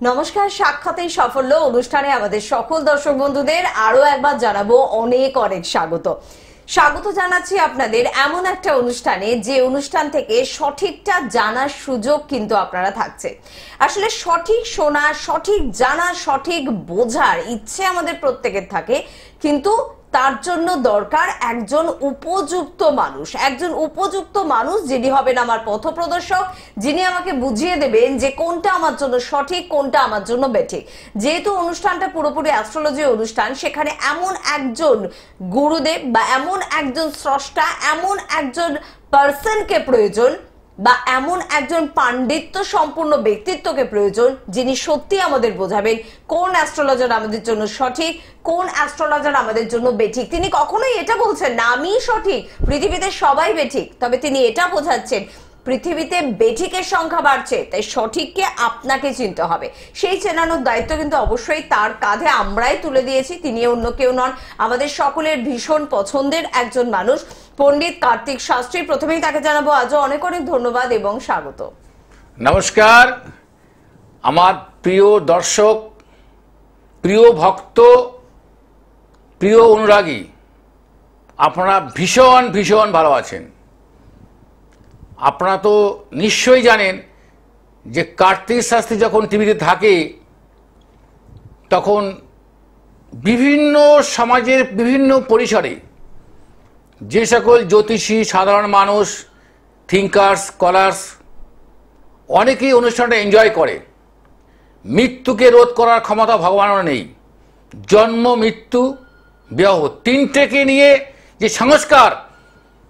নমস্কার, সাক্ষাতেই সাফল্য অনুষ্ঠানে আমাদের সকল দর্শক বন্ধুদের আরো একবার জানাবো অনেক অনেক স্বাগত জানাচ্ছি আপনাদের এমন একটা অনুষ্ঠানে যে অনুষ্ঠান থেকে সঠিকটা জানার সুযোগ কিন্তু আপনারা থাকছে। আসলে সঠিক শোনা, সঠিক জানা, সঠিক বোঝার ইচ্ছে আমাদের প্রত্যেকের থাকে, কিন্তু তার জন্য দরকার একজন উপযুক্ত মানুষ যিনি হবেন আমার পথপ্রদর্শক, যিনি আমাকে বুঝিয়ে দেবেন যে কোনটা আমার জন্য সঠিক, কোনটা আমার জন্য বেঠিক। যেহেতু অনুষ্ঠানটা পুরোপুরি অ্যাস্ট্রোলজি অনুষ্ঠান, সেখানে এমন একজন গুরুদেব বা এমন একজন স্রষ্টা, এমন একজন পার্সনকে প্রয়োজন বা এমন একজন পাণ্ডিত্য সম্পূর্ণ ব্যক্তিত্বকে প্রয়োজন যিনি সত্যি আমাদের বোঝাবেন কোন অ্যাস্ট্রোলজার আমাদের জন্য সঠিক, কোন অ্যাস্ট্রোলজার আমাদের জন্য বেঠিক। তিনি কখনোই এটা বলছেন না আমি সঠিক, পৃথিবীতে সবাই বেঠিক, তবে তিনি এটা বোঝাচ্ছেন পৃথিবীতে বেঠিকের সংখ্যা বাড়ছে, তাই সঠিককে আপনাকে চিনতে হবে। সেই চেনানোর দায়িত্ব কিন্তু অবশ্যই তার কাঁধে আমরাই তুলে দিয়েছি। তিনি অন্য কেউ নন, আমাদের সকলের ভীষণ পছন্দের একজন মানুষ, পণ্ডিত কার্তিক শাস্ত্রী। প্রথমেই তাকে জানাবো আজও অনেক অনেক ধন্যবাদ এবং স্বাগত। নমস্কার আমার প্রিয় দর্শক, প্রিয় ভক্ত, প্রিয় অনুরাগী, আপনারা ভীষণ ভীষণ ভালো আছেন। আপনারা তো নিশ্চয়ই জানেন যে কার্তিক শাস্ত্রী যখন টিভিতে থাকে তখন বিভিন্ন সমাজের বিভিন্ন পরিসরে যে সকল জ্যোতিষী, সাধারণ মানুষ, থিঙ্কার্স, স্কলার্স অনেকেই অনুষ্ঠানটা এনজয় করে। মৃত্যুকে রোধ করার ক্ষমতা ভগবানের নেই। জন্ম, মৃত্যু, বিবাহ তিনটেকে নিয়ে যে সংস্কার,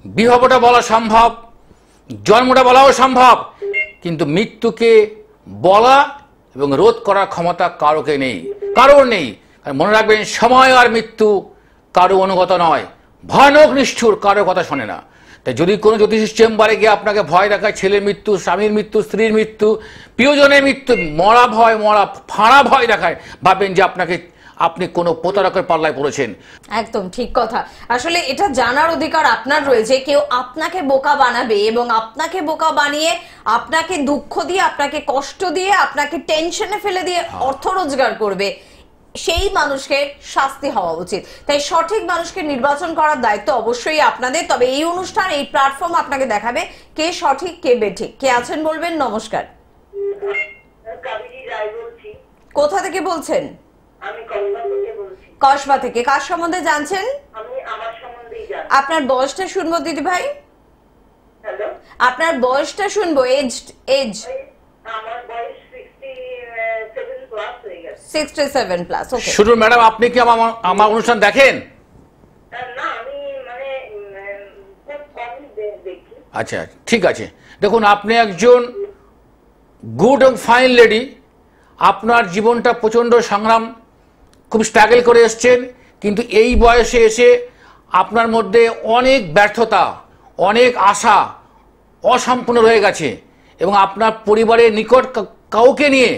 বিবাহটা বলা সম্ভব, জন্মটা বলাও সম্ভব, কিন্তু মৃত্যুকে বলা এবং রোধ করার ক্ষমতা কারোকে নেই, কারোর নেই। মনে রাখবেন, সময় আর মৃত্যু কারো অনুগত নয়, ভয়ানক নিষ্ঠুর, কারোর কথা শোনে না। তাই যদি কোনো জ্যোতিষীর চেম্বারে গিয়ে আপনাকে ভয় দেখায় ছেলের মৃত্যু, স্বামীর মৃত্যু, স্ত্রীর মৃত্যু, প্রিয়জনের মৃত্যু, মরা ফাঁড়া ভয় দেখায়, ভাববেন যে আপনি কোনো প্রতারকের পাল্লায় পড়েছেন। একদম ঠিক কথা। আসলে এটা জানার অধিকার আপনার রয়েছে, কেউ আপনাকে বোকা বানাবে এবং আপনাকে বোকা বানিয়ে আপনাকে দুঃখ দিয়ে, আপনাকে কষ্ট দিয়ে, আপনাকে টেনশনে ফেলে দিয়ে অর্থ রোজগার করবে, সেই মানুষকে শাস্তি হওয়া উচিত। তাই সঠিক মানুষকে নির্বাচন করার দায়িত্ব অবশ্যই আপনাদের। তবে এই অনুষ্ঠান, এই প্ল্যাটফর্ম আপনাকে দেখাবে কে সঠিক, কে বেঠিক। কে আছেন বলবেন? নমস্কার। কোথা থেকে বলছেন? কসবা থেকে। কার সম্বন্ধে জানছেন? আপনার বয়সটা শুনবো দিদি ভাই, আপনার বয়সটা শুনবো। এজ আমার বয়স 67 প্লাস হয়ে গেছে। 67 প্লাস। ওকে। শুনুন ম্যাডাম, আপনি কি আমার অনুষ্ঠান দেখেন? না, আমি মানে খুব কম দেখি। আচ্ছা, ঠিক আছে। দেখুন, আপনি একজন গুড এবং ফাইন লেডি। আপনার জীবনটা প্রচণ্ড সংগ্রাম, খুব স্ট্রাগল করে এসছেন, কিন্তু এই বয়সে এসে আপনার মধ্যে অনেক ব্যর্থতা, অনেক আশা অসম্পূর্ণ রয়ে গেছে এবং আপনার পরিবারের নিকট কাউকে নিয়ে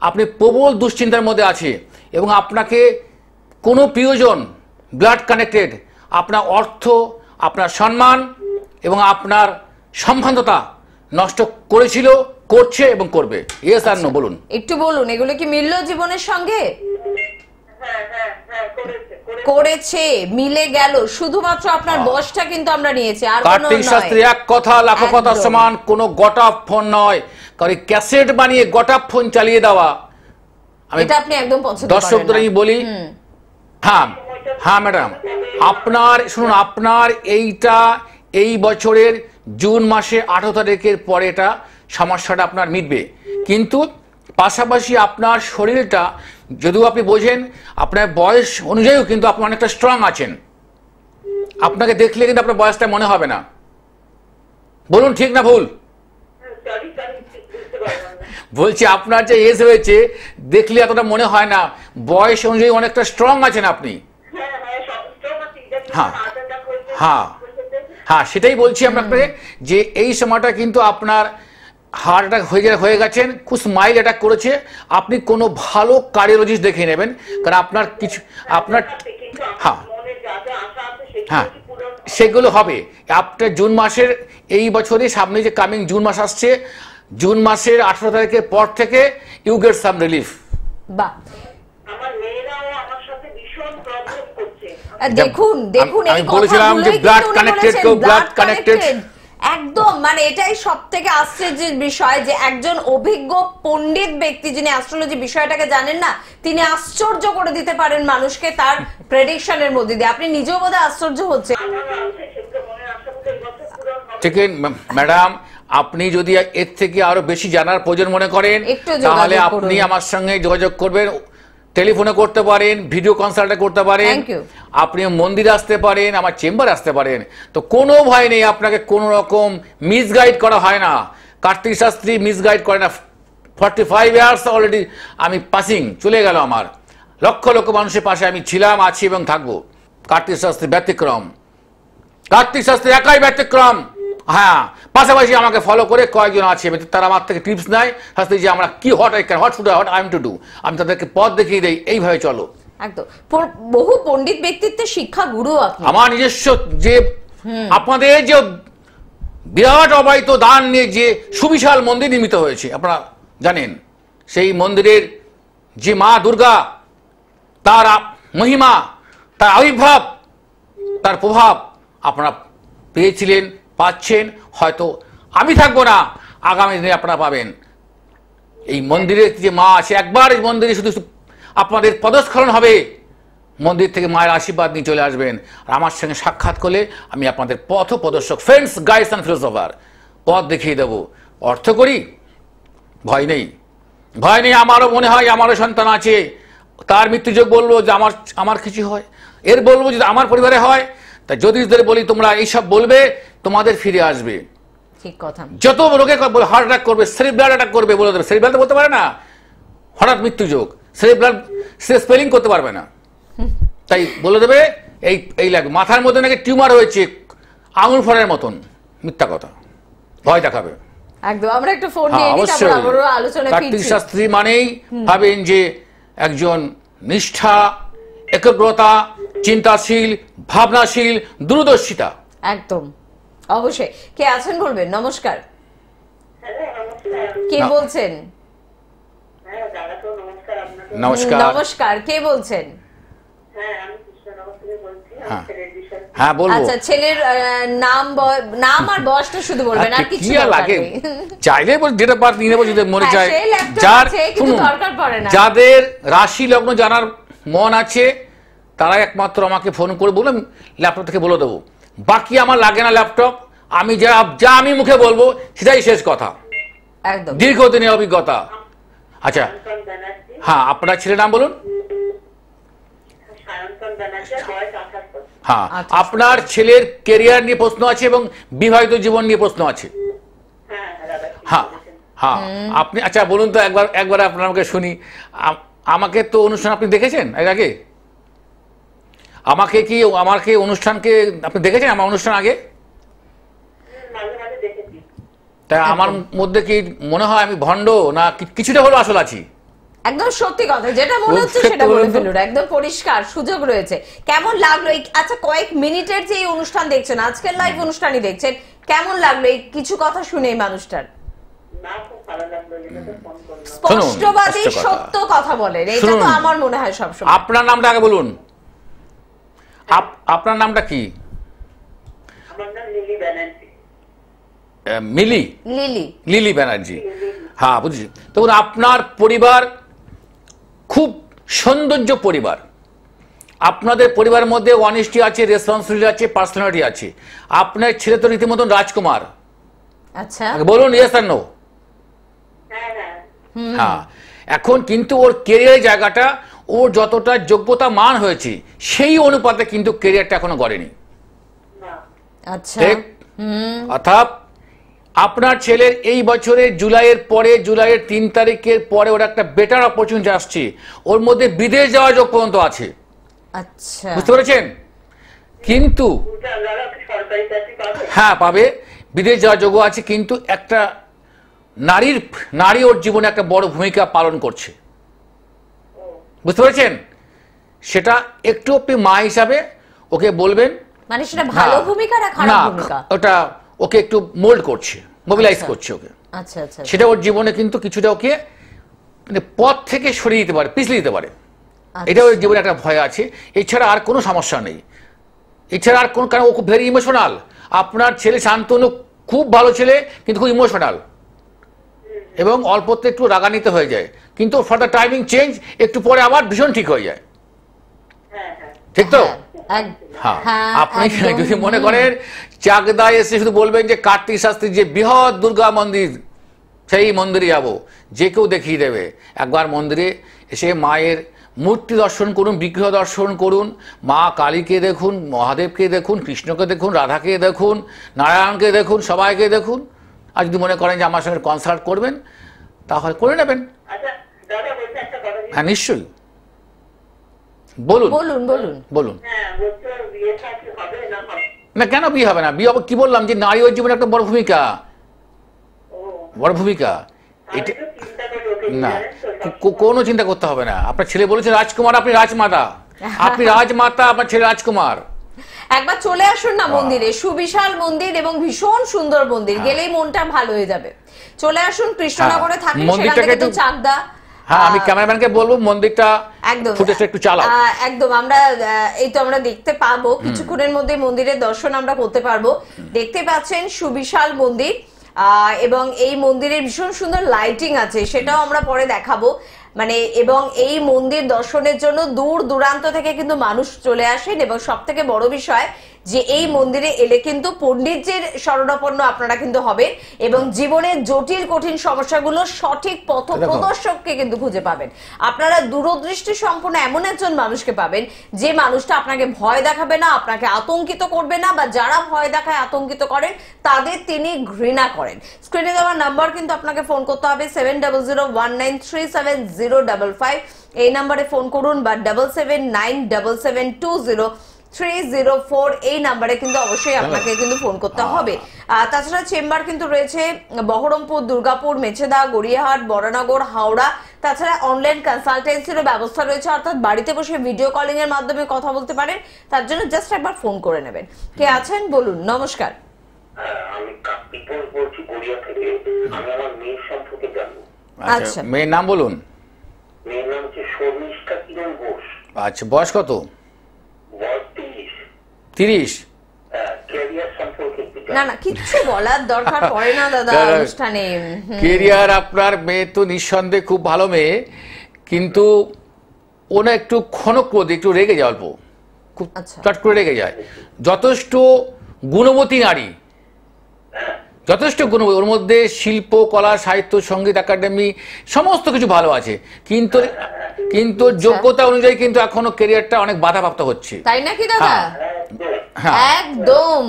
আপনি প্রবল দুশ্চিন্তার মধ্যে আছে এবং আপনাকে কোনো প্রিয়জন, ব্লাড কানেক্টেড, আপনার অর্থ, আপনার সম্মান এবং আপনার সম্বন্ধতা নষ্ট করেছিল, করছে এবং করবে। ইয়েস আর নো বলুন, একটু বলুন, এগুলো কি মিলল জীবনের সঙ্গে? করেছে, মিলে গেল। শুধুমাত্র আপনার বয়সটা কিন্তু আমরা নিয়েছি, আর কোনো নয়। কার্তিক শাস্ত্রী এক কথা লাখো কথা সমান, কোনো গটা ফোন নয়, কারণ ক্যাসেট বানিয়ে গটা ফোন চালিয়ে দেওয়া এটা আপনি একদম পছন্দ করেন না। দর্শকদের আমি বলি, হ্যাঁ ম্যাডাম, আপনার শুনুন, আপনার এই বছরের জুন মাসে 18 তারিখের পরে এটা সমস্যাটা আপনার মিটবে, কিন্তু পাশাপাশি আপনার শরীরটা, যদিও আপনি বোঝেন আপনার বয়স অনুযায়ীও কিন্তু আপনি অনেকটা স্ট্রং আছেন। আপনাকে দেখলে কিন্তু আপনার বয়সটা মনে হবে না। বলুন ঠিক না ভুল? বলছি আপনার যে এজ হয়েছে, দেখলে এতটা মনে হয় না, বয়স অনুযায়ী অনেকটা স্ট্রং আছেন আপনি। হ্যাঁ, সেটাই বলছি আপনাকে, যে এই সময়টা কিন্তু আপনার হার্ট অ্যাটাক হয়ে গেছেন, খুব স্মাইল অ্যাটাক করেছে। আপনি কোনো ভালো কার্ডিওলজিস্ট দেখে নেবেন, কারণ আপনার কিছু হ্যাঁ সেগুলো হবে আপনার জুন মাসের, এই বছরই সামনে যে কামিং জুন মাস আসছে, জুন মাসের 18 তারিখের পর থেকে you get some relief. বাহ, আমার মেয়েরাও আমার সাথে ভীষণ প্রবলেম করছে। দেখুন দেখুন আমি এই বলেছিলাম যে কথাগুলোই blood কিন্তু উনি connected বলেছেন, কেউ blood blood connected। connected। একদম, মানে এটাই সব থেকে আশ্চর্যের বিষয় যে একজন অভিজ্ঞ পণ্ডিত ব্যক্তি যিনি অ্যাস্ট্রোলজি বিষয়টাকে জানেন না, তিনি আশ্চর্য করে দিতে পারেন মানুষকে তার প্রেডিকশনের মধ্যে দিয়ে। আপনি নিজেও বোধহয় আশ্চর্য হচ্ছে। আমারও আছে সেগুলো মনে আশা করি এই বছর পূরণ হবে। ঠিক ম্যাডাম, আপনি যদি এর থেকে আরো বেশি জানার প্রয়োজন মনে করেন একটু যোগাযোগ তাহলে করুন। আপনি আমার সঙ্গে যোগাযোগ করবেন, টেলিফোনে করতে পারেন, ভিডিও কনসাল্টে করতে পারেন, Thank you. আপনি মন্দিরে আসতে পারেন, আমার চেম্বারে আসতে পারেন। তো কোনো ভয় নেই, আপনাকে কোনো রকম মিসগাইড করা হয় না। কার্তিক শাস্ত্রী মিসগাইড করে না। 45 ইয়ার্স অলরেডি আমি পাসিং চলে গেল আমার। লক্ষ লক্ষ মানুষের পাশে আমি ছিলাম, আছি এবং থাকবো। কার্তিক শাস্ত্রী ব্যতিক্রম, কার্তিক শাস্ত্রী একাই ব্যতিক্রম। হ্যাঁ, পাশাপাশি আমাকে ফলো করে কয়েকজন আছে, তারা আমার থেকে টিপস নেয় শাস্ত্রী যে আমরা কি what I am to do, আমি তাদেরকে পথ দেখিয়ে দেই, এইভাবে চলো। একদম, বহু পণ্ডিত ব্যক্তিত্বের শিক্ষা গুরু আপনি। আমার নিজস্ব যে আপনাদের যে বিরাট অবাহিত দান নিয়ে যে সুবিশাল মন্দির নির্মিত হয়েছে আপনারা জানেন, সেই মন্দিরের যে মা দুর্গা, তার মহিমা, তার আবির্ভাব, তার প্রভাব আপনারা পেয়েছিলেন, পাচ্ছেন। হয়তো আমি থাকবো না, আগামী দিনে আপনারা পাবেন। এই মন্দিরের যে মা আছে, একবার এই মন্দিরে শুধু আপনাদের পদস্খলন হবে, মন্দির থেকে মায়ের আশীর্বাদ নিয়ে চলে আসবেন। আর আমার সঙ্গে সাক্ষাৎ করলে আমি আপনাদের পথ প্রদর্শক, ফ্রেন্ডস, গাইডস অ্যান্ড ফিলোসফার, পথ দেখিয়ে দেবো। অর্থ করি, ভয় নেই, ভয় নেই। আমারও মনে হয় আমারও সন্তান আছে, তার মৃত্যুযোগ বলবো যে আমার কিছু হয়, এর বলবো যদি আমার পরিবারে হয়। তা জ্যোতিষদের বলি তোমরা এইসব বলবে, তোমাদের ফিরে আসবে। ঠিক কথা। যত রোগে হার্ট অ্যাটাক করবে, সেরিব্রাল অ্যাটাক করবে, বলে দেবে। সেরিব্রাল তো বলতে পারে না, হঠাৎ মৃত্যুযোগ, সেরিব্রাল সে স্পেলিং করতে পারবে না, তাই বলে দেবে এই লাগবে। মাথার মধ্যে নাকি টিউমার হয়েছে আঙুল ফলের মতন, মিথ্যা কথা, ভয় দেখাবে। একদম, আমরা একটা ফোন নিয়ে নিই, তারপর আবারও আলোচনায় কার্তিক ফিরছি। শাস্ত্রী মানেই ভাবেন যে একজন নিষ্ঠা, একাগ্রতা, চিন্তাশীল, ভাবনাশীল, দূরদর্শিতা। একদম, অবশ্যই। কে আছেন বলবেন? নমস্কার, হ্যালো, নমস্কার। কে বলছেন? হ্যাঁ, দাদাকেও নমস্কার আপনাকে। নমস্কার। নমস্কার, কে বলছেন? হ্যাঁ, আমি কৃষ্ণনগর থেকে বলছি। আমার হ্যাঁ। ছেলের বিষয়ে। হ্যাঁ, বলবো। আচ্ছা, ছেলের নাম আর বয়সটা শুধু বলবেন, আর কিছু কি আর লাগে, নেই। চাইলে যেটা পার নিয়ে নেবো যদি মনে হ্যাঁ, চায়। সেই laptop যার আছে, কিন্তু শুনুন, দরকার পড়ে না। যাদের রাশি লগ্ন জানার মন আছে তারাই একমাত্র আমাকে ফোন করে বললাম, ল্যাপটপ থেকে বলে দেবো। বাকি আমার লাগে না ল্যাপটপ, আমি যা আমি মুখে বলবো সেটাই শেষ কথা, একদম। দীর্ঘদিনের অভিজ্ঞতা। আচ্ছা, সায়ন্তন ব্যানার্জি। হ্যাঁ, আপনার ছেলের নাম বলুন। সায়ন্তন ব্যানার্জি, বয়স 28 বছর। হ্যাঁ, আচ্ছা। আপনার ছেলের কেরিয়ার নিয়ে প্রশ্ন আছে এবং বিবাহিত জীবন নিয়ে প্রশ্ন আছে। হ্যাঁ, দাদা ঠিক হ্যাঁ বলেছেন। হ্যাঁ, আপনি আচ্ছা বলুন তো, একবার আপনার আমাকে শুনি। আমাকে তো অনুষ্ঠান আপনি দেখেছেন এর আগে? আমাকে অনুষ্ঠানকে আপনি দেখেছেন আমার অনুষ্ঠান আগে? মাঝে মাঝে দেখেছি। তাই আমার মধ্যে কি মনে হয় আমি ভণ্ড, না কিছুটা হলো আসল আছি? একদম সত্যি কথা, যেটা মনে হচ্ছে সত্যি সেটা বলে বলুন তো। ফেলুন, একদম পরিষ্কার সুযোগ রয়েছে। কেমন লাগলো এই, আচ্ছা কয়েক মিনিটের যে এই অনুষ্ঠান দেখছেন, আজকের লাইভ অনুষ্ঠানই দেখছেন, কেমন লাগলো এই কিছু কথা শুনে এই মানুষটার? না, খুব ভালো লাগলো, যেটা ফোন করলাম। স্পষ্টবাদী, স্পষ্ট কথা। সত্য কথা বলেন, এটা শুনুন। তো আমার মনে হয় সবসময়। আপনার নামটা আগে বলুন। আপনার নামটা কি? আমার নাম লিলি ব্যানার্জি। মিলি, লিলি ব্যানার্জি। হ্যাঁ, বুঝছি। তখন আপনার পরিবার খুব সৌন্দর্য পরিবার, আপনাদের পরিবারের মধ্যে অনেস্টি আছে, রেসপন্সিবিলিটি আছে, পার্সোনালিটি আছে। আপনার ছেলে তো রীতিমতন রাজকুমার। আচ্ছা, বলুন ইয়েস আর নো। হ্যাঁ, হ্যাঁ। হ্যাঁ, এখন কিন্তু ওর কেরিয়ারের জায়গাটা, ওর যতটা যোগ্যতা মান হয়েছে সেই অনুপাতে কিন্তু কেরিয়ারটা এখনো গড়েনি। না। আচ্ছা, ঠিক? অর্থাৎ আপনার ছেলের এই বছরের জুলাইয়ের 3 তারিখের পরে ওর একটা বেটার অপরচুনিটি আসছে, ওর মধ্যে বিদেশ যাওয়ার যোগ পর্যন্ত আছে। আচ্ছা, বুঝতে পেরেছেন? কিন্তু দাদা কি সরকারি চাকরি পাবে? হ্যাঁ, পাবে, বিদেশ যাওয়ার যোগ্য আছে। কিন্তু একটা নারী ওর জীবনে একটা বড় ভূমিকা পালন করছে, বুঝতে পেরেছেন? সেটা একটু আপনি মা হিসাবে ওকে বলবেন। মানে সেটা ভালো ভূমিকা না খারাপ ভূমিকা? ওটা ওকে একটু মোল্ড করছে, মোবিলাইজ করছে ওকে। আচ্ছা আচ্ছা, সেটা ওর জীবনে কিন্তু কিছুটা ওকে মানে পথ থেকে সরিয়ে দিতে পারে, পিছলে দিতে পারে। এটাও জীবনে একটা ভয় আছে। এছাড়া আর কোনো সমস্যা নেই। এছাড়া আর কোনো, কারণ ও খুব ভেরি ইমোশনাল। আপনার ছেলে শান্তনু খুব ভালো ছেলে, কিন্তু খুব ইমোশনাল এবং অল্পতে একটু রাগান্বিত হয়ে যায়, কিন্তু ফর দ্য টাইমিং চেঞ্জ, একটু পরে আবার ভীষণ ঠিক হয়ে যায়। ঠিক তো? হ্যাঁ, আপনি যদি মনে করেন চাকদায় এসে শুধু বলবেন যে কার্তিক শাস্ত্রীর যে বৃহৎ দুর্গা মন্দির, সেই মন্দিরে যাবো, যে কেউ দেখিয়ে দেবে। একবার মন্দিরে এসে মায়ের মূর্তি দর্শন করুন, বিগ্রহ দর্শন করুন, মা কালীকে দেখুন, মহাদেবকে দেখুন, কৃষ্ণকে দেখুন, রাধাকে দেখুন, নারায়ণকে দেখুন, সবাইকে দেখুন। আর যদি মনে করেন যে আমার সঙ্গে কনসাল্ট করবেন, তাহলে করে নেবেন। হ্যাঁ, নিশ্চয়ই, বলুন বলুন বলুন বলুন। না, কেন বিয়ে হবে না? বিয়ে হবে, কি বললাম যে নারী ওর জীবনে একটা বড় ভূমিকা, বড় ভূমিকা। এটা না, কোনো চিন্তা করতে হবে না। আপনার ছেলে বলেছে রাজকুমার, আপনি রাজমাতা, আপনি রাজমাতা, আপনার ছেলে রাজকুমার। একবার চলে আসুন না মন্দিরে, সুবিশাল মন্দির এবং ভীষণ সুন্দর মন্দির, গেলেই মনটা ভালো হয়ে যাবে। চলে আসুন, কৃষ্ণনগরে থাকেন, সেখান থেকে তো চাকদা। হ্যাঁ, আমি ক্যামেরাম্যানকে বলবো মন্দিরটা একদম ফুটেজটা একটু চালাও। একদম, আমরা এই তো আমরা দেখতে পাবো কিছুক্ষণের মধ্যে মন্দিরের দর্শন আমরা করতে পারবো। দেখতে পাচ্ছেন সুবিশাল মন্দির, এবং এই মন্দিরের ভীষণ সুন্দর লাইটিং আছে, সেটাও আমরা পরে দেখাবো। মানে এবং এই মন্দির দর্শনের জন্য দূর দূরান্ত থেকে কিন্তু মানুষ চলে আসেন, এবং সব থেকে বড় বিষয় যে এই মন্দিরে এলে কিন্তু পণ্ডিতজির শরণাপন্ন আপনারা কিন্তু হবেন, এবং জীবনের জটিল কঠিন সমস্যাগুলো সঠিক পথ প্রদর্শককে কিন্তু খুঁজে পাবেন। আপনারা দূরদৃষ্টি সম্পন্ন এমন একজন মানুষকে পাবেন, যে মানুষটা আপনাকে ভয় দেখাবে না, আপনাকে আতঙ্কিত করবে না, বা যারা ভয় দেখায় আতঙ্কিত করেন তাদের তিনি ঘৃণা করেন। স্ক্রিনে দেওয়া নাম্বার কিন্তু আপনাকে ফোন করতে হবে 7001937055, এই নাম্বারে ফোন করুন, বা 7797720304 এই নাম্বারে কিন্তু অবশ্যই আপনাকে কিন্তু ফোন করতে হবে। তাছাড়া চেম্বার কিন্তু রয়েছে বহরমপুর, দুর্গাপুর, মেছেদা, গড়িয়াহাট, বরানগর, হাওড়া। তাছাড়া অনলাইন কনসালটেন্সিরও ব্যবস্থা রয়েছে, অর্থাৎ বাড়িতে বসে ভিডিও কলিং এর মাধ্যমে কথা বলতে পারেন। তার জন্য জাস্ট একবার ফোন করে নেবেন। কে আছেন বলুন? নমস্কার। আমি কার্তিকপুর বলছি, গড়িয়া থেকে। আমি আমার মেয়ের সম্পর্কে জানবো। আচ্ছা, মেয়ের নাম বলুন। মেয়ের নাম হচ্ছে শর্মিষ্ঠা কিরণ ঘোষ। আচ্ছা, বয়স কত? বয়স 30। 30? ক্যারিয়ার সম্পর্কে না না, কিছু বলার দরকার পড়ে না দাদা অনুষ্ঠানে। ক্যারিয়ার আপনার মেয়ে তো নিঃসন্দেহে খুব ভালো মেয়ে, কিন্তু ও না একটু ক্ষণক্রোধ, একটু রেগে যায়, অল্প খুব চট করে রেগে যায়। যথেষ্ট গুণবতী নারী, যথেষ্ট গুণবতী, ওর মধ্যে শিল্প, কলা, সাহিত্য, সঙ্গীত একাডেমি সমস্ত কিছু ভালো আছে, কিন্তু কিন্তু যোগ্যতা অনুযায়ী কিন্তু এখনো ক্যারিয়ারটা অনেক বাধাপ্রাপ্ত হচ্ছে। তাই নাকি দাদা? একদম।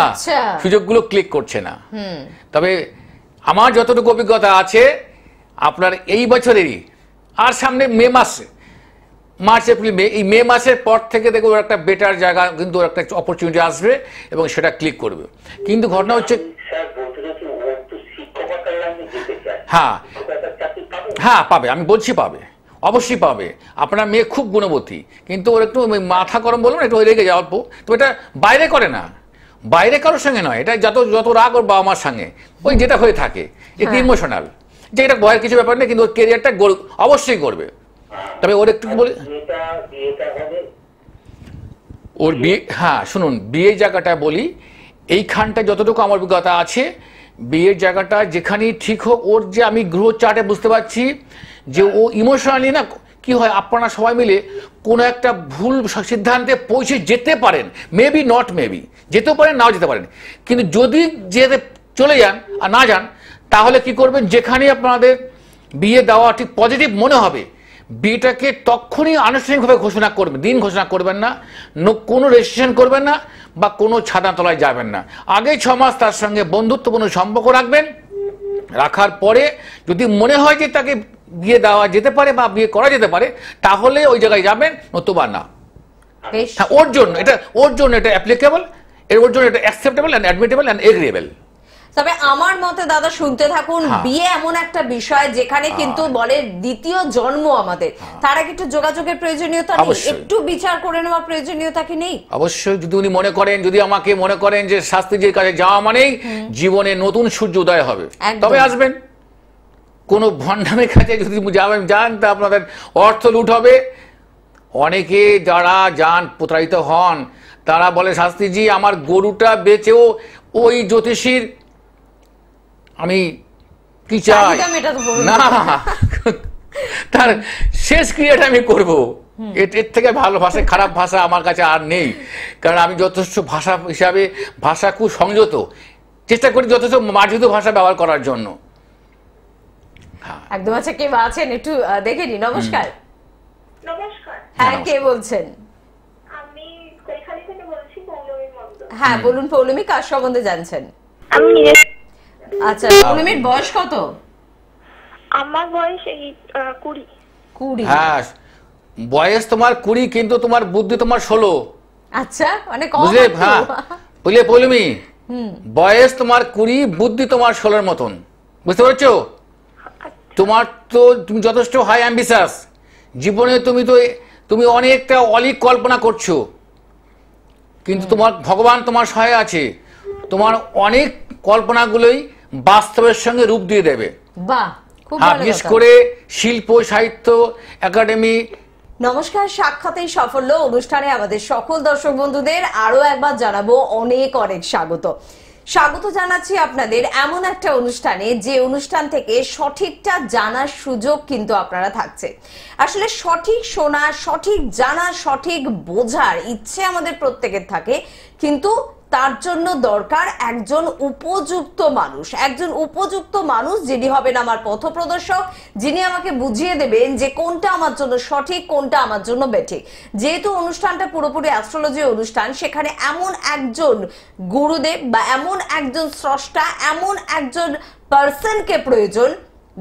আচ্ছা, সুযোগগুলো ক্লিক করছে না। তবে আমার যতটুকু অভিজ্ঞতা আছে, আপনার এই বছরেরই আর সামনে মে মাসে, মার্চ এপ্রিল মে, এই মে মাসের পর থেকে দেখো ওর একটা বেটার জায়গা, কিন্তু ওর একটা অপরচুনিটি আসবে এবং সেটা ক্লিক করবে। কিন্তু ঘটনা হচ্ছে, হ্যাঁ হ্যাঁ পাবে, আমি বলছি পাবে, অবশ্যই পাবে। আপনার মেয়ে খুব গুণবতী, কিন্তু ওর একটু মাথা গরম বলবো না, একটু রেগে যায় অল্প। তো এটা বাইরে করে না, বাইরে কারোর সঙ্গে নয়, এটা যত রাগ ওর বাবা মার সঙ্গে, ওই যেটা হয়ে থাকে একটু ইমোশনাল, যে এটা ভয়ের কিছু ব্যাপার নেই, কিন্তু ওর ক্যারিয়ারটা অবশ্যই করবে। তবে ওর একটু বলে ওর বিয়ে, হ্যাঁ শুনুন, বিয়ের জায়গাটা বলি, এইখানটা যতটুকু আমার অভিজ্ঞতা আছে, বিয়ের জায়গাটা যেখানেই ঠিক হোক, ওর যে আমি গ্রহ চার্টে বুঝতে পারছি যে ও ইমোশনালি না, কি হয় আপনারা সবাই মিলে কোনো একটা ভুল সিদ্ধান্তে পৌঁছে যেতে পারেন, মেবি নট মেবি, যেতেও পারেন, নাও যেতে পারেন। কিন্তু যদি যেতে চলে যান আর না যান, তাহলে কি করবেন, যেখানে আপনাদের বিয়ে দেওয়া ঠিক পজিটিভ মনে হবে, বিয়েটাকে তখনই আনুষ্ঠানিকভাবে ঘোষণা করবেন, দিন ঘোষণা করবেন না, কোনো রেজিস্ট্রেশন করবেন না, বা কোনো ছাদনাতলায় যাবেন না। আগে 6 মাস তার সঙ্গে বন্ধুত্বপূর্ণ সম্পর্ক রাখবেন, রাখার পরে যদি মনে হয় যে তাকে বিয়ে দেওয়া যেতে পারে বা বিয়ে করা যেতে পারে, তাহলে ওই জায়গায় যাবেন, নতুবা না। ওর জন্য এটা অ্যাপ্লিকেবল, ওর জন্য এটা অ্যাকসেপ্টেবল অ্যান্ড অ্যাডমিটেবল অ্যান্ড এগ্রিয়েবল। তবে আমার মতে দাদা, শুনতে থাকুন, বিয়ে এমন একটা বিষয় যেখানে কিন্তু বলে দ্বিতীয় জন্ম আমাদের, তার আগে একটু যোগাযোগের প্রয়োজনীয়তা নেই, একটু বিচার করে নেওয়ার প্রয়োজনীয়তা কি নেই? অবশ্যই, যদি উনি মনে করেন, যদি আমাকে মনে করেন যে শাস্ত্রীজির কাছে যাওয়া মানেই জীবনে নতুন সূর্য উদয় হবে, তবে আসবেন, কোনো ভণ্ডামের কাছে যদি যান তা আপনাদের অর্থ লুট হবে। অনেকে যারা যান প্রতারিত হন তারা বলে শাস্ত্রীজি আমার গরুটা বেচেও ওই জ্যোতিষীর আমি কি চাই না, তার শেষ ক্রিয়াটা আমি করব। এর থেকে ভালো ভাষা, খারাপ ভাষা আমার কাছে আর নেই, কারণ আমি যথেষ্ট ভাষা হিসাবে ভাষা খুব সংযত, চেষ্টা করি যথেষ্ট মার্জিত ভাষা ব্যবহার করার জন্য। একদম। আচ্ছা, কে আছেন একটু দেখে নি। নমস্কার। নমস্কার। হ্যাঁ, কে বলছেন? আমি কৈখালি থেকে বলছি, পৌলমী মণ্ডল। হ্যাঁ বলুন পৌলমী, কার সম্বন্ধে জানছেন? আমি আচ্ছা, পৌলমীর বয়স কত? আমার বয়স এই 20। 20? হ্যাঁ, বয়স তোমার 20 কিন্তু তোমার বুদ্ধি তোমার 16। আচ্ছা, মানে কম। বুঝলে? হ্যাঁ, বুঝলে পৌলমী, বয়স তোমার 20, বুদ্ধি তোমার 16-এর মতন। বুঝতে পারছো? তোমার তো তুমি যথেষ্ট হাই অ্যাম্বিশাস জীবনে, তুমি অনেকটা অলিক কল্পনা করছো, কিন্তু তোমার ভগবান তোমার সহায় আছে, তোমার অনেক কল্পনাগুলোই বাস্তবের সঙ্গে রূপ দিয়ে দেবে। বাহ, খুব হ্যাঁ, ভালো বিশেষ কথা। করে শিল্প সাহিত্য একাডেমি। নমস্কার, সাক্ষাতেই সাফল্য অনুষ্ঠানে আমাদের সকল দর্শক বন্ধুদের আরো একবার জানাবো অনেক অনেক স্বাগত জানাচ্ছি আপনাদের এমন একটা অনুষ্ঠানে, যে অনুষ্ঠান থেকে সঠিকটা জানার সুযোগ কিন্তু আপনারা থাকছে। আসলে সঠিক শোনা, সঠিক জানা, সঠিক বোঝার ইচ্ছে আমাদের প্রত্যেকের থাকে, কিন্তু তার জন্য দরকার একজন উপযুক্ত মানুষ, যিনি হবেন আমার পথপ্রদর্শক, যিনি আমাকে বুঝিয়ে দেবেন যে কোনটা আমার জন্য সঠিক, কোনটা আমার জন্য বেঠিক। যেহেতু অনুষ্ঠানটা পুরোপুরি অ্যাস্ট্রোলজি অনুষ্ঠান, সেখানে এমন একজন গুরুদেব বা এমন একজন স্রষ্টা, এমন একজন পার্সনকে প্রয়োজন,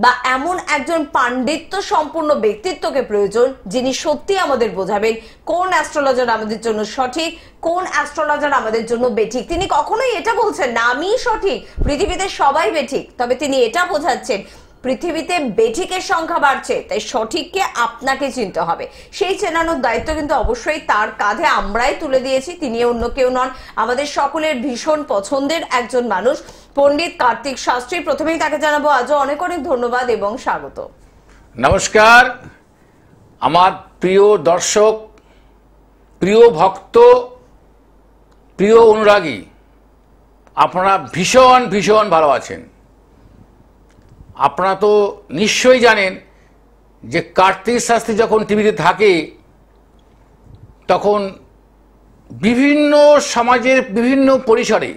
বা এমন একজন পাণ্ডিত্য সম্পূর্ণ ব্যক্তিত্বকে প্রয়োজন, যিনি সত্যি আমাদের বোঝাবেন কোন অ্যাস্ট্রোলজার আমাদের জন্য সঠিক, কোন অ্যাস্ট্রোলজার আমাদের জন্য বেঠিক। তিনি কখনোই এটা বলছেন না আমি সঠিক, পৃথিবীতে সবাই বেঠিক, তবে তিনি এটা বোঝাচ্ছেন পৃথিবীতে বেঠিকের সংখ্যা বাড়ছে, তাই সঠিককে আপনাকে চিনতে হবে। সেই চেনানোর দায়িত্ব কিন্তু অবশ্যই তার কাঁধে আমরাই তুলে দিয়েছি। তিনি অন্য কেউ নন, আমাদের সকলের ভীষণ পছন্দের একজন মানুষ, পণ্ডিত কার্তিক শাস্ত্রী। প্রথমেই তাকে জানাবো আজও অনেক অনেক ধন্যবাদ এবং স্বাগত। নমস্কার আমার প্রিয় দর্শক, প্রিয় ভক্ত, প্রিয় অনুরাগী, আপনারা ভীষণ ভীষণ ভালো আছেন। আপনারা তো নিশ্চয়ই জানেন যে কার্তিক শাস্ত্রী যখন টিভিতে থাকে তখন বিভিন্ন সমাজের বিভিন্ন পরিসরে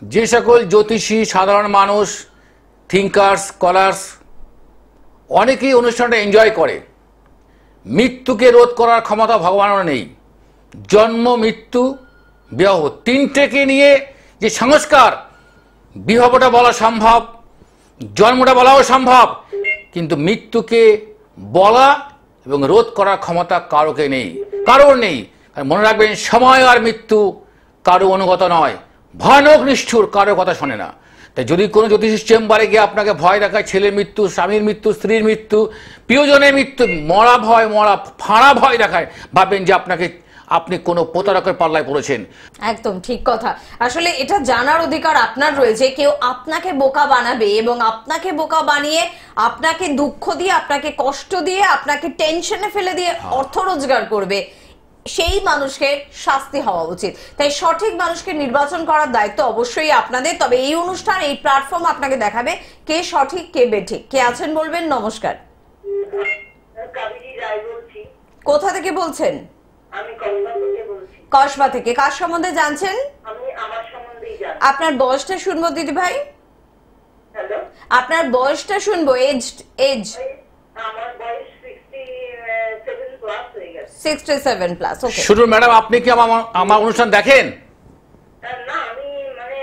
যে সকল জ্যোতিষী, সাধারণ মানুষ, থিঙ্কার্স, স্কলার্স অনেকেই অনুষ্ঠানটা এনজয় করে। মৃত্যুকে রোধ করার ক্ষমতা ভগবানের নেই। জন্ম, মৃত্যু, বিবাহ, তিনটেকে নিয়ে যে সংস্কার, বিবাহটা বলা সম্ভব, জন্মটা বলাও সম্ভব, কিন্তু মৃত্যুকে বলা এবং রোধ করার ক্ষমতা কারোকে নেই, কারোর নেই। মনে রাখবেন, সময় আর মৃত্যু কারো অনুগত নয়, ভয়ানক নিষ্ঠুর, কারো কথা শোনে না। তাই যদি কোনো জ্যোতিষীর চেম্বারে গিয়ে আপনাকে ভয় দেখায়, ছেলের মৃত্যু, স্বামীর মৃত্যু, স্ত্রীর মৃত্যু, প্রিয়জনের মৃত্যু, মরা ভয়, ফাঁড়া ভয় দেখায়, ভাববেন যে আপনি কোনো প্রতারকের পাল্লায় পড়েছেন। একদম ঠিক কথা। আসলে এটা জানার অধিকার আপনার রয়েছে, কেউ আপনাকে বোকা বানাবে এবং আপনাকে বোকা বানিয়ে আপনাকে দুঃখ দিয়ে, আপনাকে কষ্ট দিয়ে, আপনাকে টেনশনে ফেলে দিয়ে অর্থ রোজগার করবে, সেই মানুষকে শাস্তি হওয়া উচিত। তাই সঠিক মানুষকে নির্বাচন করার দায়িত্ব অবশ্যই আপনাদের। তবে এই অনুষ্ঠান, এই প্ল্যাটফর্ম আপনাকে দেখাবে কে সঠিক, কে বেঠিক। কে আছেন বলবেন? নমস্কার। কোথা থেকে বলছেন? আমি কসবা থেকে বলছি। কসবা থেকে। কার সম্বন্ধে জানছেন? আমি আমার সম্বন্ধেই জানি। আপনার বয়সটা শুনবো দিদি ভাই। হ্যালো, আপনার বয়সটা শুনবো। এজ? আমার বয়স 67 প্লাস হয়ে গেছে। 67 প্লাস। ওকে। শুনুন ম্যাডাম, আপনি কি আমার অনুষ্ঠান দেখেন? না, আমি মানে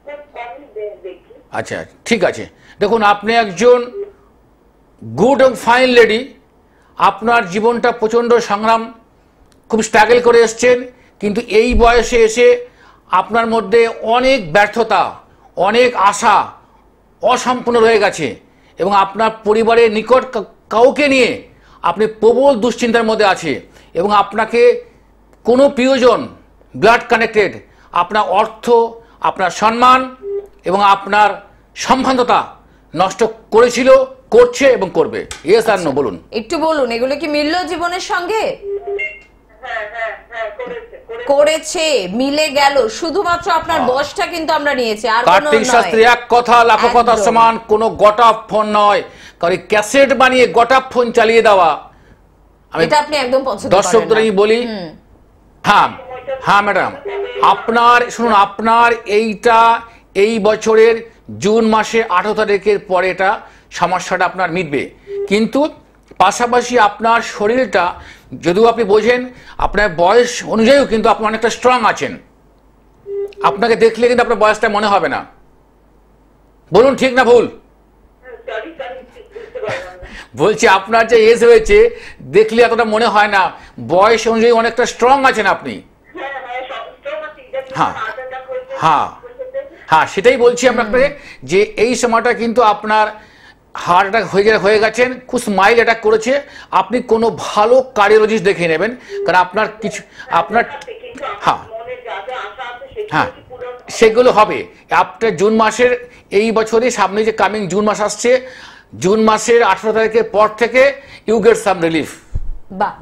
খুব কমই দেখি। আচ্ছা, ঠিক আছে। দেখুন, আপনি একজন গুড এবং ফাইন লেডি। আপনার জীবনটা প্রচণ্ড সংগ্রাম, খুব স্ট্রাগল করে এসছেন, কিন্তু এই বয়সে এসে আপনার মধ্যে অনেক ব্যর্থতা, অনেক আশা অসম্পূর্ণ রয়ে গেছে, এবং আপনার পরিবারের নিকট কাউকে নিয়ে আপনি প্রবল দুশ্চিন্তার মধ্যে আছে, এবং আপনাকে কোনো প্রিয়জন, ব্লাড কানেক্টেড, আপনার অর্থ, আপনার সম্মান এবং আপনার সম্ভ্রান্ততা নষ্ট করেছিল, করছে এবং করবে। ইয়েস আর নো বলুন। একটু বলুন, এগুলো কি মিলল জীবনের সঙ্গে? হ্যাঁ হ্যাঁ হ্যাঁ করেছে করেছে, মিলে গেল। শুধুমাত্র আপনার বয়সটা কিন্তু আমরা নিয়েছি, আর কোনো কার্তিক শাস্ত্রী নয়। এক কথা লাখো কথার একদম। সমান, কোনো গোটা ফোন নয়, কারণ ক্যাসেট বানিয়ে গোটা ফোন চালিয়ে দেওয়া আমি এটা আপনি একদম পছন্দ করেন দর্শকদের না। আমি বলি। হ্যাঁ হ্যাঁ ম্যাডাম, আপনার শুনুন, আপনার এইটা এই বছরের জুন মাসে 18 তারিখের পরে এটা সমস্যাটা আপনার মিটবে, কিন্তু পাশাপাশি আপনার শরীরটা যদিও আপনি বোঝেন, আপনার বয়স অনুযায়ীও কিন্তু আপনি অনেকটা স্ট্রং আছেন। আপনাকে দেখলে কিন্তু আপনার বয়সটা মনে হবে না। বলুন ঠিক না ভুল? সরি বুঝতে পারলাম না। বলছি আপনার যে এজ হয়েছে দেখলে এতটা মনে হয় না, বয়স অনুযায়ী অনেকটা স্ট্রং আছেন আপনি। হ্যাঁ হ্যাঁ সব আছে, এটা কি হ্যাঁ। হার্ট অ্যাটাক হয়েছে? হ্যাঁ হ্যাঁ, সেটাই বলছি আপনাকে যে এই সময়টা কিন্তু আপনার হার্ট অ্যাটাক হয়ে গেছেন, খুব মাইল্ড অ্যাটাক করেছে। আপনি কোনো ভালো কার্ডিওলজিস্ট দেখে নেবেন, কারণ আপনার কিছু আপনার কিন্তু হ্যাঁ আমার মনে যা যা আশা আছে সেগুলো হ্যাঁ কি পূরণ হবে? সেগুলো হবে আপনার জুন মাসের, এই বছরে সামনে যে কামিং জুন মাস আসছে, জুন মাসের 18 তারিখের পর থেকে ইউ গেট সাম রিলিফ। বাহ,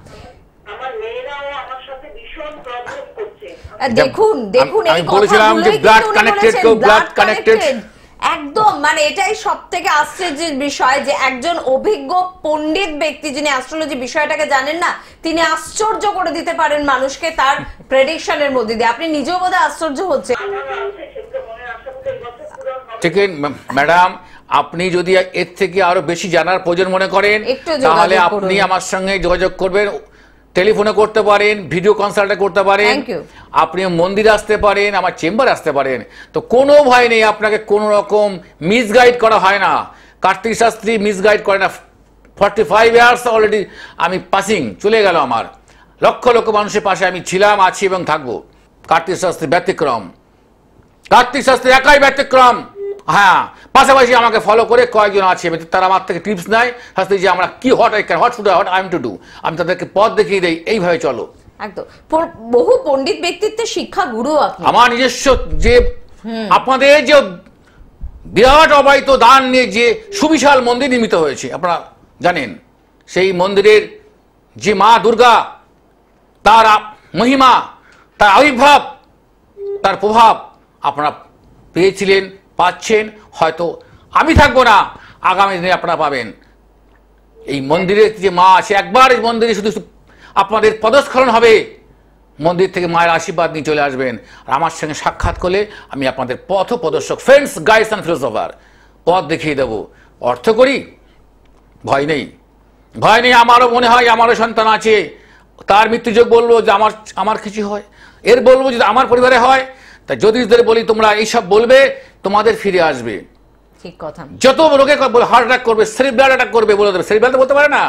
আমার মেয়েরাও আমার সাথে ভীষণ প্রবলেম করছে। দেখুন দেখুন, আমি এই বলেছিলাম যে কথাগুলোই blood কিন্তু উনি connected বলেছেন, কেউ blood blood connected। একদম, মানে এটাই সব থেকে আশ্চর্যের বিষয় যে একজন অভিজ্ঞ পণ্ডিত ব্যক্তি যিনি অ্যাস্ট্রোলজি বিষয়টাকে জানেন না, তিনি আশ্চর্য করে দিতে পারেন মানুষকে তার প্রেডিকশনের মধ্যে দিয়ে। আপনি নিজেও বোধহয় আশ্চর্য হচ্ছে। আমারও আছে সেগুলো মনে আশাগুলো এই বছর পূরণ হবে। ঠিক ম্যাডাম, আপনি যদি এর থেকে আরো বেশি জানার প্রয়োজন মনে করেন একটু যোগাযোগ তাহলে করুন। আপনি আমার সঙ্গে যোগাযোগ করবেন, টেলিফোনে করতে পারেন, ভিডিও কনসাল্টে করতে পারেন, Thank you. আপনি মন্দিরে আসতে পারেন, আমার চেম্বারে আসতে পারেন। তো কোনো ভয় নেই, আপনাকে কোনো রকম মিসগাইড করা হয় না। কার্তিক শাস্ত্রী মিসগাইড করে না। 45 ইয়ার্স অলরেডি আমি পাসিং চলে গেল আমার, লক্ষ লক্ষ মানুষের পাশে আমি ছিলাম, আছি এবং থাকবো। কার্তিক শাস্ত্রী ব্যতিক্রম, কার্তিক শাস্ত্রী একাই ব্যতিক্রম। হ্যাঁ, পাশাপাশি আমাকে ফলো করে কয়েকজন আছে, তারা আমার থেকে টিপস নেয় শাস্ত্রী যে আমরা কি what I am to do, আমি তাদেরকে পথ দেখিয়ে দেই, এইভাবে চলো। একদম, বহু পণ্ডিত ব্যক্তিত্বের শিক্ষা গুরু আপনি। আমার নিজস্ব যে আপনাদের যে বিরাট অবাহিত দান নিয়ে যে সুবিশাল মন্দির নির্মিত হয়েছে আপনারা জানেন, সেই মন্দিরের যে মা দুর্গা, তার মহিমা, তার আবির্ভাব, তার প্রভাব আপনারা পেয়েছিলেন, পাচ্ছেন। হয়তো আমি থাকবো না, আগামী দিনে আপনারা পাবেন। এই মন্দিরের যে মা আছে, একবার এই মন্দিরে শুধু আপনাদের পদস্খলন হবে, মন্দির থেকে মায়ের আশীর্বাদ নিয়ে চলে আসবেন। আর আমার সঙ্গে সাক্ষাৎ করলে আমি আপনাদের পথ প্রদর্শক, ফ্রেন্ডস, গাইডস অ্যান্ড ফিলোসফার, পথ দেখিয়ে দেবো। অর্থ করি, ভয় নেই, ভয় নেই। আমারও মনে হয় আমারও সন্তান আছে, তার মৃত্যুযোগ বলবো যে আমার কিছু হয়, এর বলবো যদি আমার পরিবারে হয়। তা জ্যোতিষদের বলি তোমরা এইসব বলবে, তোমাদের ফিরে আসবে। ঠিক কথা। যত রোগে হার্ট অ্যাটাক করবে, সেরিব্রাল অ্যাটাক করবে, বলে দেবে। সেরিব্রাল তো বলতে পারে না,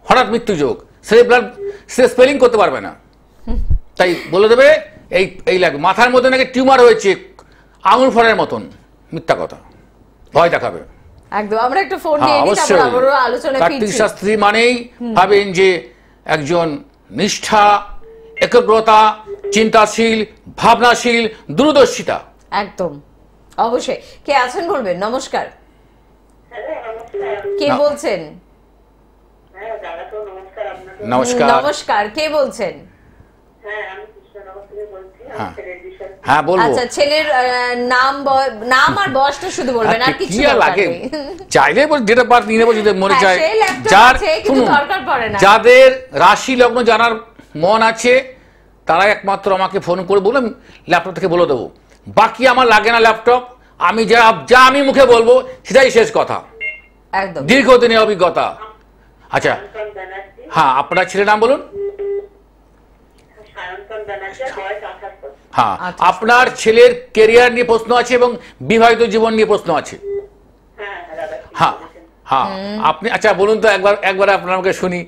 হঠাৎ মৃত্যুযোগ, সেরিব্রাল সে স্পেলিং করতে পারবে না, তাই বলে দেবে এই লাগবে। মাথার মধ্যে নাকি টিউমার হয়েছে আঙুল ফলের মতন, মিথ্যা কথা, ভয় দেখাবে। একদম, আমরা একটা ফোন হ্যাঁ নিয়ে নিই, তারপর অবশ্যই। আবারও আলোচনায় কার্তিক ফিরছি। শাস্ত্রী মানেই ভাবেন যে একজন নিষ্ঠা, একাগ্রতা, চিন্তাশীল, ভাবনাশীল, দূরদর্শিতা। একদম, অবশ্যই। কে আছেন বলবেন? নমস্কার, হ্যালো নমস্কার। কে বলছেন? হ্যাঁ দাদা তো নমস্কার আপনাকে। নমস্কার। নমস্কার, কে বলছেন? হ্যাঁ আমি কৃষ্ণনগর থেকে বলছি, হ্যাঁ। আমার ছেলের বিষয়ে। হ্যাঁ বলবো। আচ্ছা, ছেলের নাম আর বয়সটা শুধু বলবেন, আর কিছু কি আর দরকার লাগে, নেই। চাইলে ডেট অফ বার্থ নিয়ে নেবো যদি মনে হ্যাঁ, চায়। সেই laptop যার আছে, কিন্তু শুনুন, দরকার পড়ে না। যাদের রাশি লগ্ন জানার মন আছে তারাই একমাত্র আমাকে ফোন করে বললাম, ল্যাপটপ থেকে বলে দেবো। বাকি আমার লাগে না ল্যাপটপ, আমি যা আমি মুখে বলবো সেটাই শেষ কথা, একদম। দীর্ঘদিনের অভিজ্ঞতা। আচ্ছা সায়ন্তন ব্যানার্জি। হ্যাঁ, আপনার ছেলের নাম বলুন। সায়ন্তন ব্যানার্জি, বয়স 28 বছর। হ্যাঁ, আচ্ছা। আপনার ছেলের কেরিয়ার নিয়ে প্রশ্ন আছে এবং বিবাহিত জীবন নিয়ে প্রশ্ন আছে। হ্যাঁ দাদা ঠিক হ্যাঁ বলেছেন। হ্যাঁ, আপনি আচ্ছা বলুন তো একবার আপনার আমাকে শুনি।